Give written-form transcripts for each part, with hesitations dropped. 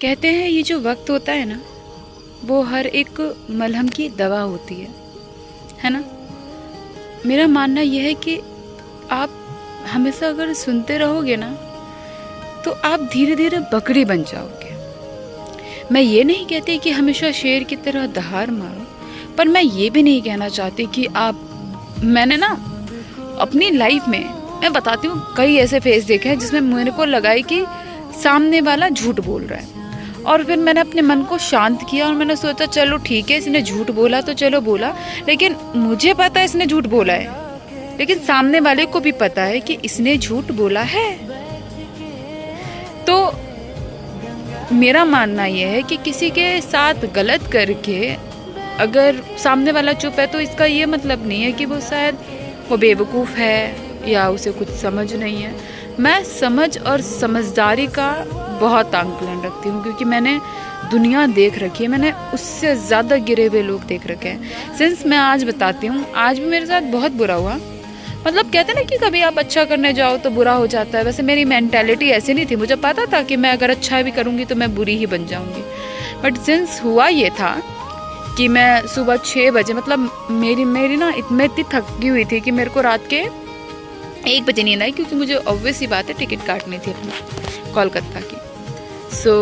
कहते हैं ये जो वक्त होता है ना, वो हर एक मलहम की दवा होती है ना। मेरा मानना यह है कि आप हमेशा अगर सुनते रहोगे ना, तो आप धीरे धीरे बकरी बन जाओगे। मैं ये नहीं कहती कि हमेशा शेर की तरह दहाड़ मारो, पर मैं ये भी नहीं कहना चाहती कि मैंने ना अपनी लाइफ में, मैं बताती हूँ, कई ऐसे फेस देखे हैं जिसमें मेरे को लगा है कि सामने वाला झूठ बोल रहा है, और फिर मैंने अपने मन को शांत किया और मैंने सोचा चलो ठीक है, इसने झूठ बोला तो चलो बोला, लेकिन मुझे पता है इसने झूठ बोला है, लेकिन सामने वाले को भी पता है कि इसने झूठ बोला है। तो मेरा मानना यह है कि किसी के साथ गलत करके अगर सामने वाला चुप है, तो इसका ये मतलब नहीं है कि वो शायद वो बेवकूफ़ है या उसे कुछ समझ नहीं है। मैं समझ और समझदारी का बहुत आंकलन रखती हूँ, क्योंकि मैंने दुनिया देख रखी है, मैंने उससे ज़्यादा गिरे हुए लोग देख रखे हैं। सिंस मैं आज बताती हूँ, आज भी मेरे साथ बहुत बुरा हुआ। मतलब कहते ना कि कभी आप अच्छा करने जाओ तो बुरा हो जाता है, वैसे मेरी मेंटालिटी ऐसी नहीं थी। मुझे पता था कि मैं अगर अच्छा भी करूँगी तो मैं बुरी ही बन जाऊँगी। बट सिंस हुआ ये था कि मैं सुबह 6 बजे, मतलब मेरी ना मैं इतनी थकी हुई थी कि मेरे को रात के 1 बजे नींद आई, क्योंकि मुझे ऑब्वियस ही बात है टिकट काटनी थी अपनी कोलकाता की। सो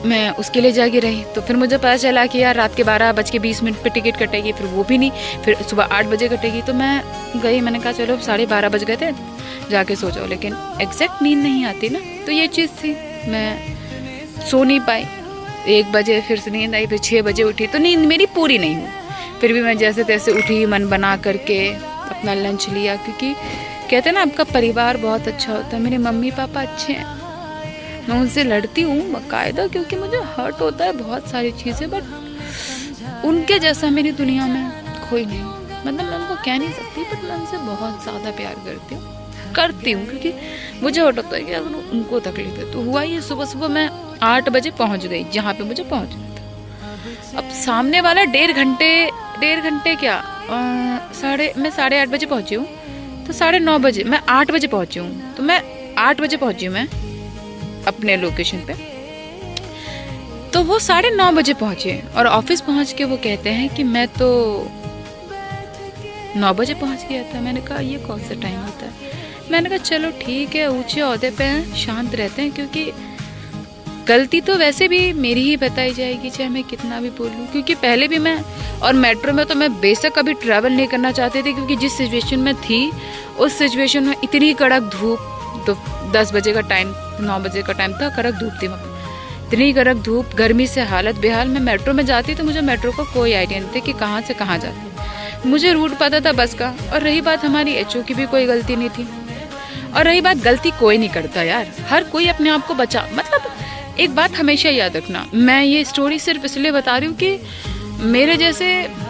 मैं उसके लिए जागी रही, तो फिर मुझे पता चला कि यार रात के 12:20 पे टिकट कटेगी, फिर वो भी नहीं, फिर सुबह 8 बजे कटेगी। तो मैं गई, मैंने कहा चलो 12:30 बज गए थे, जाके सो जाओ, लेकिन एग्जैक्ट नींद नहीं आती ना, तो ये चीज़ थी, मैं सो नहीं पाई। 1 बजे फिर से नींद आई, फिर 6 बजे उठी, तो नींद मेरी पूरी नहीं हुई। फिर भी मैं जैसे तैसे उठी, मन बना करके अपना लंच लिया, क्योंकि कहते हैं ना आपका परिवार बहुत अच्छा होता है। मेरे मम्मी पापा अच्छे हैं, मैं उनसे लड़ती हूँ बाकायदा, क्योंकि मुझे हर्ट होता है बहुत सारी चीज़ें, बट उनके जैसा मेरी दुनिया में कोई नहीं। मतलब मैं उनको कह नहीं सकती, बट मैं उनसे बहुत ज़्यादा प्यार करती हूँ, क्योंकि मुझे हर्ट होता है कि अगर उनको तकलीफ है। तो हुआ ये, सुबह सुबह मैं 8 बजे पहुँच गई जहाँ पे मुझे पहुँचना था। अब सामने वाला 1.5 घंटे क्या, मैं 8:30 बजे पहुँची हूँ, तो 9:30 बजे, मैं 8 बजे पहुँची हूँ, तो मैं 8 बजे पहुँची हूँ मैं अपने लोकेशन पे, तो वो 9:30 बजे पहुँचे, और ऑफिस पहुँच के वो कहते हैं कि मैं तो 9 बजे पहुँच गया था। मैंने कहा ये कौन सा टाइम होता है। मैंने कहा चलो ठीक है, ऊंचे ओहदे पे हैं, शांत रहते हैं, क्योंकि गलती तो वैसे भी मेरी ही बताई जाएगी, चाहे मैं कितना भी बोलूँ। क्योंकि पहले भी मैं, और मेट्रो में तो मैं बेशक कभी ट्रैवल नहीं करना चाहती थी, क्योंकि जिस सिचुएशन में थी उस सिचुएशन में इतनी कड़क धूप, तो 10 बजे का टाइम, 9 बजे का टाइम था, कड़क धूप थी वहाँ, इतनी कड़क धूप, गर्मी से हालत बेहाल। मैं मेट्रो में जाती तो मुझे मेट्रो का कोई आइडिया नहीं था कि कहाँ से कहाँ जाती। मुझे रूट पता था बस का। और रही बात हमारी एचओ की भी कोई गलती नहीं थी, और रही बात गलती कोई नहीं करता यार, हर कोई अपने आप को बचा। मतलब एक बात हमेशा याद रखना, मैं ये स्टोरी सिर्फ इसलिए बता रही हूँ कि मेरे जैसे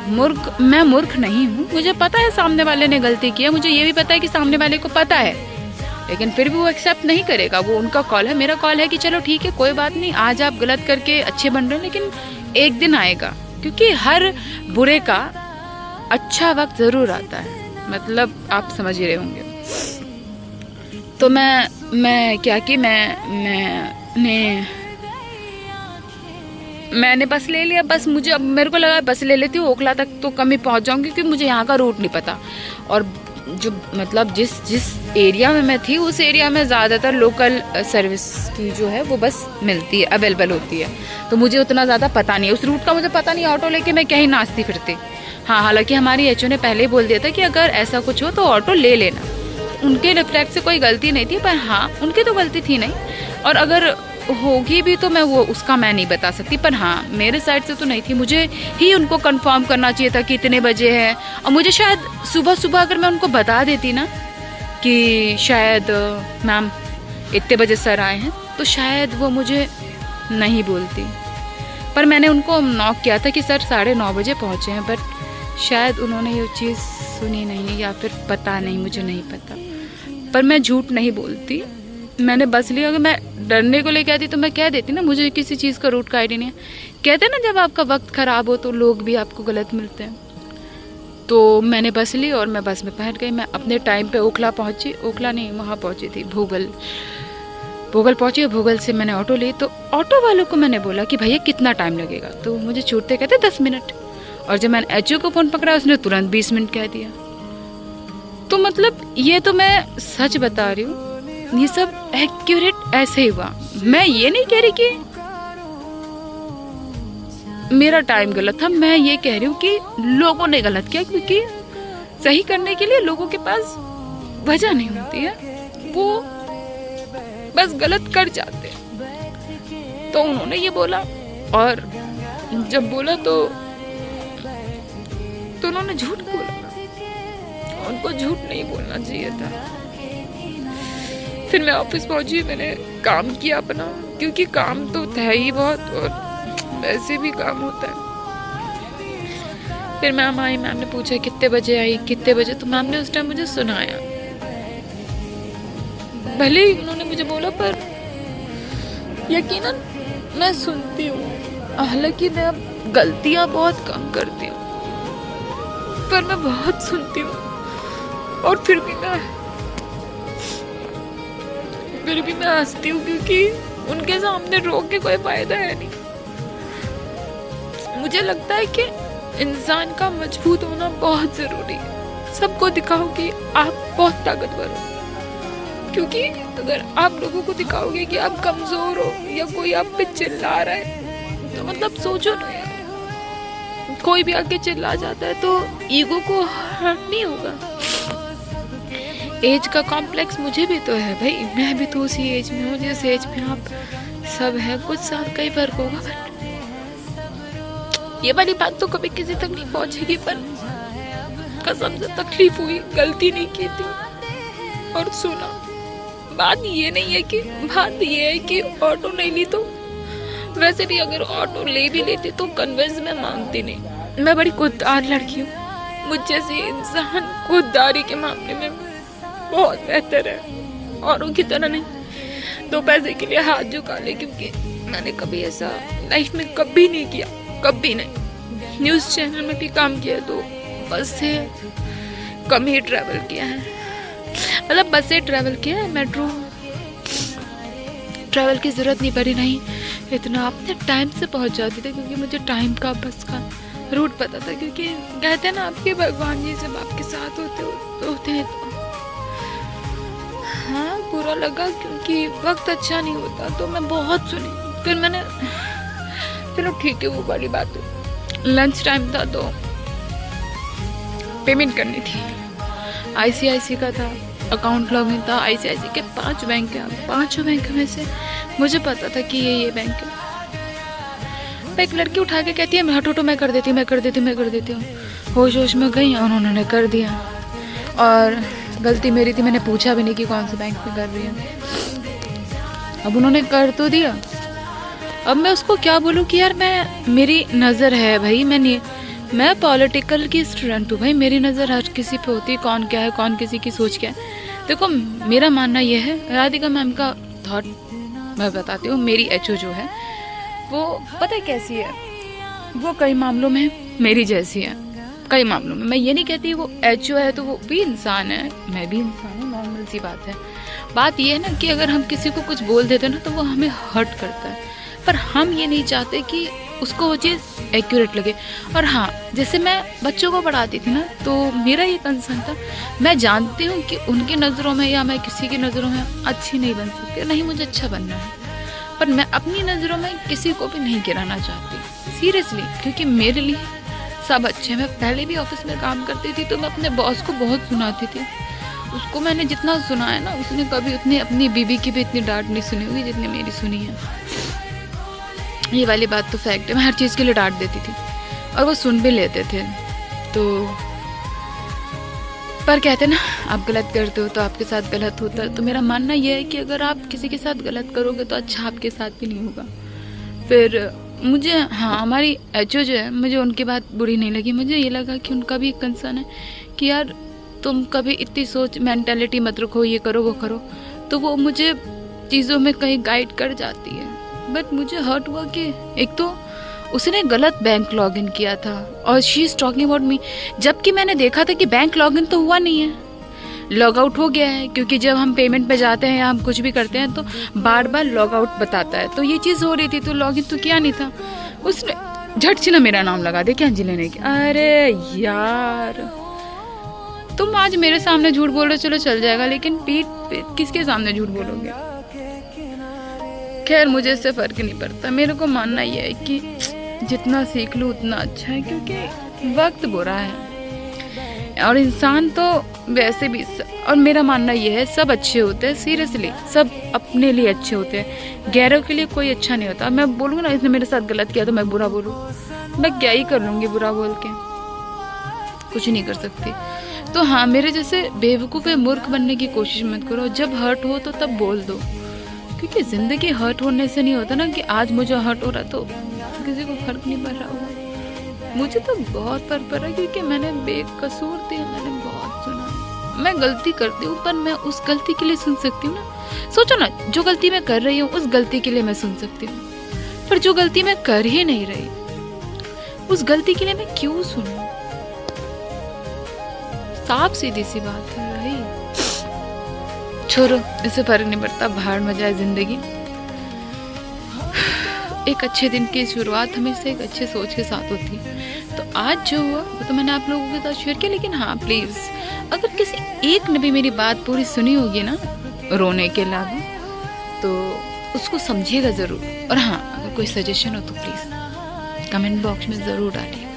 मैं मूर्ख नहीं हूँ। मुझे पता है सामने वाले ने गलती की है, मुझे ये भी पता है कि सामने वाले को पता है, लेकिन फिर भी वो एक्सेप्ट नहीं करेगा। वो उनका कॉल है, मेरा कॉल है कि चलो ठीक है कोई बात नहीं, आज आप गलत करके अच्छे बन रहे हैं, लेकिन एक दिन आएगा, क्योंकि हर बुरे का अच्छा वक्त ज़रूर आता है। मतलब आप समझ ही रहे होंगे। तो मैं क्या कि मैंने बस ले लिया। बस मुझे, अब मेरे को लगा बस ले लेती हूँ, ओखला तक तो कम ही पहुँच जाऊँगी, क्योंकि मुझे यहाँ का रूट नहीं पता। और जो मतलब जिस एरिया में मैं थी, उस एरिया में ज़्यादातर लोकल सर्विस की जो है वो बस मिलती है, अवेलेबल होती है। तो मुझे उतना ज़्यादा पता नहीं है, उस रूट का मुझे पता नहीं, ऑटो लेके मैं कहीं नाचती फिरती। हाँ, हालांकि हमारी एचओ ने पहले ही बोल दिया था कि अगर ऐसा कुछ हो तो ऑटो ले लेना। उनके रिफ्लेक्ट से कोई गलती नहीं थी, पर हाँ उनकी तो गलती थी नहीं, और अगर होगी भी तो मैं नहीं बता सकती। पर हाँ मेरे साइड से तो नहीं थी, मुझे ही उनको कंफर्म करना चाहिए था कि इतने बजे है। और मुझे शायद सुबह अगर मैं उनको बता देती ना कि शायद मैम इतने बजे सर आए हैं, तो शायद वो मुझे नहीं बोलती। पर मैंने उनको नॉक किया था कि सर 9:30 बजे पहुँचे हैं, बट शायद उन्होंने ये चीज़ सुनी नहीं, या फिर पता नहीं, मुझे नहीं पता। पर मैं झूठ नहीं बोलती, मैंने बस लिया। अगर मैं डरने को लेके आती तो मैं कह देती ना मुझे किसी चीज़ का रूट का आइडिया नहीं है। कहते हैं ना जब आपका वक्त ख़राब हो तो लोग भी आपको गलत मिलते हैं। तो मैंने बस ली और मैं बस में बैठ गई। मैं अपने टाइम पे ओखला पहुंची, ओखला नहीं वहाँ पहुंची थी भूगल। भोगल पहुंची और भोगल से मैंने ऑटो ली। तो ऑटो वालों को मैंने बोला कि भैया कितना टाइम लगेगा, तो मुझे छूटते कहते 10 मिनट। और जब मैंने एचओ को फ़ोन पकड़ा उसने तुरंत 20 मिनट कह दिया। तो मतलब ये तो मैं सच बता रही हूँ, ये सब एक्यूरेट ऐसे ही हुआ। मैं ये नहीं कह रही कि मेरा टाइम गलत था, मैं ये कह रही हूँ कि लोगों ने गलत किया, क्योंकि सही करने के लिए लोगों के पास वजह नहीं होती है, वो बस गलत कर जाते हैं। तो उन्होंने ये बोला, और जब बोला तो उन्होंने झूठ बोला। उनको झूठ नहीं बोलना चाहिए था। फिर मैं ऑफिस पहुंची, मैंने काम किया अपना, क्योंकि काम तो था ही बहुत और वैसे भी काम होता है। फिर मैम आई, मैम ने पूछा कितने बजे आई, कितने बजे, तो मैम ने उस टाइम मुझे सुनाया। भले ही उन्होंने मुझे बोला, पर यकीनन मैं सुनती हूँ। हालांकि मैं अब गलतियाँ बहुत कम करती हूँ, पर मैं बहुत सुनती हूँ। और फिर भी मैं हंसती हूँ, क्योंकि उनके सामने रो के कोई फायदा है नहीं। मुझे लगता है कि इंसान का मजबूत होना बहुत जरूरी है। सबको दिखाओ कि आप बहुत ताकतवर हो, क्योंकि अगर आप लोगों को दिखाओगे कि आप कमजोर हो या कोई आप पे चिल्ला रहा है, तो मतलब सोचो ना यार, कोई भी आके चिल्ला जाता है तो ईगो को हर्ट नहीं होगा। एज का कॉम्प्लेक्स मुझे भी तो है भाई, मैं भी तो उसी एज में हूँ जिस एज में आप सब है। कुछ साल का ही फर्क होगा, बट ये वाली बात तो कभी किसी तक नहीं पहुंचेगी, पर कसम से तकलीफ हुई, गलती नहीं की थी। और सुना, बात ये है कि ऑटो नहीं ली, तो वैसे भी अगर ऑटो ले भी लेती तो कन्वेंस में मांगती नहीं। मैं बड़ी खुददार लड़की हूँ, मुझ जैसे इंसान खुददारी के मामले में बहुत बेहतर है, औरों की तरह नहीं। तो पैसे के लिए हाथ झुका ले, क्योंकि मैंने कभी ऐसा लाइफ में कभी नहीं किया, कभी नहीं। न्यूज़ चैनल में भी काम किया तो बस से कम ही ट्रैवल किया है, मतलब बस से ट्रैवल किया है, मेट्रो ट्रैवल की ज़रूरत नहीं पड़ी। नहीं, इतना अपने टाइम से पहुंच जाती थी, क्योंकि मुझे टाइम का बस का रूट पता था। क्योंकि कहते हैं ना, आपके भगवान जी जब आपके साथ होते हैं तो हाँ बुरा लगा, क्योंकि वक्त अच्छा नहीं होता। तो मैं बहुत सुनी, फिर मैंने चलो ठीक है, वो वाली बात है। लंच टाइम था तो पेमेंट करनी थी, ICICI का था, अकाउंट लॉगिन था। ICICI के 5 बैंक है, 5 बैंक में से मुझे पता था कि ये बैंक है। एक लड़की उठा के कहती है, मैं हटो, मैं कर देती हूँ। होश में गई और उन्होंने कर दिया, और गलती मेरी थी, मैंने पूछा भी नहीं कि कौन से बैंक में कर रही है। अब उन्होंने कर तो दिया, अब मैं उसको क्या बोलूँ कि यार मेरी नज़र है भाई, मैं पॉलिटिकल की स्टूडेंट हूँ भाई, मेरी नज़र हर किसी पे होती है, कौन क्या है, कौन किसी की सोच क्या है। देखो मेरा मानना यह है, राधिका मैम का थॉट मैं बताती हूँ। मेरी एचओ जो है वो पता है कैसी है, वो कई मामलों में मेरी जैसी है। कई मामलों में, मैं ये नहीं कहती वो एचओ है तो वो भी इंसान है, मैं भी इंसान हूँ, नॉर्मल सी बात है। बात ये है ना कि अगर हम किसी को कुछ बोल देते ना तो वो हमें हर्ट करता है, पर हम ये नहीं चाहते कि उसको वो चीज़ एक्यूरेट लगे। और हाँ, जैसे मैं बच्चों को पढ़ाती थी ना, तो मेरा ये कंसर्न था, मैं जानती हूँ कि उनकी नज़रों में या मैं किसी की नज़रों में अच्छी नहीं बन सकती, नहीं मुझे अच्छा बनना है, पर मैं अपनी नज़रों में किसी को भी नहीं गिराना चाहती सीरियसली, क्योंकि मेरे लिए सब अच्छे। मैं पहले भी ऑफिस में काम करती थी तो मैं अपने बॉस को बहुत सुनाती थी, उसको मैंने जितना सुनाया ना, उसने कभी उतनी अपनी बीबी की भी इतनी डांट नहीं सुनी होगी जितनी मेरी सुनी है। ये वाली बात तो फैक्ट है, मैं हर चीज़ के लिए डांट देती थी और वो सुन भी लेते थे। तो पर कहते ना, आप गलत करते हो तो आपके साथ गलत होता है। तो मेरा मानना यह है कि अगर आप किसी के साथ गलत करोगे तो अच्छा आपके साथ भी नहीं होगा। फिर मुझे हाँ, हमारी एचओ जो है, मुझे उनकी बात बुरी नहीं लगी। मुझे ये लगा कि उनका भी एक कंसर्न है कि यार तुम कभी इतनी सोच मेंटालिटी मत रखो, ये करो वो करो। तो वो मुझे चीज़ों में कहीं गाइड कर जाती है। बट मुझे हर्ट हुआ कि एक तो उसने गलत बैंक लॉगिन किया था और she is talking about me, जबकि मैंने देखा था कि बैंक लॉगिन तो हुआ नहीं है। लॉग आउट हो गया है, क्योंकि जब हम पेमेंट पे जाते हैं या हम कुछ भी करते हैं तो बार बार लॉग आउट बताता है। तो ये चीज़ हो रही थी तो लॉग इन तो किया नहीं था। उसने झट से ना मेरा नाम लगा दिया कि अंजलि ने किया। अरे यार, तुम आज मेरे सामने झूठ बोल रहे हो, चलो चल जाएगा, लेकिन पीठ पे किसके सामने झूठ बोलोगे? खैर, मुझे इससे फर्क नहीं पड़ता। मेरे को मानना यह है कि जितना सीख लूँ उतना अच्छा है, क्योंकि वक्त बुरा है और इंसान तो वैसे भी और मेरा मानना यह है सब अच्छे होते हैं। सीरियसली, सब अपने लिए अच्छे होते हैं, गैरों के लिए कोई अच्छा नहीं होता। मैं बोलूँ ना इसने मेरे साथ गलत किया तो मैं बुरा बोलूँ, मैं क्या ही कर लूँगी बुरा बोल के, कुछ नहीं कर सकती। तो हाँ, मेरे जैसे बेवकूफ़ या मूर्ख बनने की कोशिश मत करो। जब हर्ट हो तो तब बोल दो, क्योंकि ज़िंदगी हर्ट होने से नहीं होता ना कि आज मुझे हर्ट हो रहा तो किसी को फर्क नहीं पड़ रहा होगा। मुझे तो बहुत फर्क पड़ रहा है, क्योंकि मैंने बेकसूर थी, मैंने बहुत सुना। मैं गलती करती हूँ पर मैं उस गलती के लिए सुन सकती हूँ ना। सोचो ना, जो गलती मैं कर रही हूँ उस गलती के लिए मैं सुन सकती हूँ, पर जो गलती मैं कर ही नहीं रही उस गलती के लिए मैं क्यों सुनूं? साफ सीधी सी बात है भाई। छोड़ो, इससे फर्क नहीं पड़ता, भाड़ में जाए जिंदगी। एक अच्छे दिन की शुरुआत हमेशा एक अच्छे सोच के साथ होती है। तो आज जो हुआ वो तो मैंने आप लोगों के साथ शेयर किया, लेकिन हाँ प्लीज़, अगर किसी एक ने भी मेरी बात पूरी सुनी होगी ना रोने के अलावा, तो उसको समझिएगा ज़रूर। और हाँ, अगर कोई सजेशन हो तो प्लीज़ कमेंट बॉक्स में ज़रूर डालिए।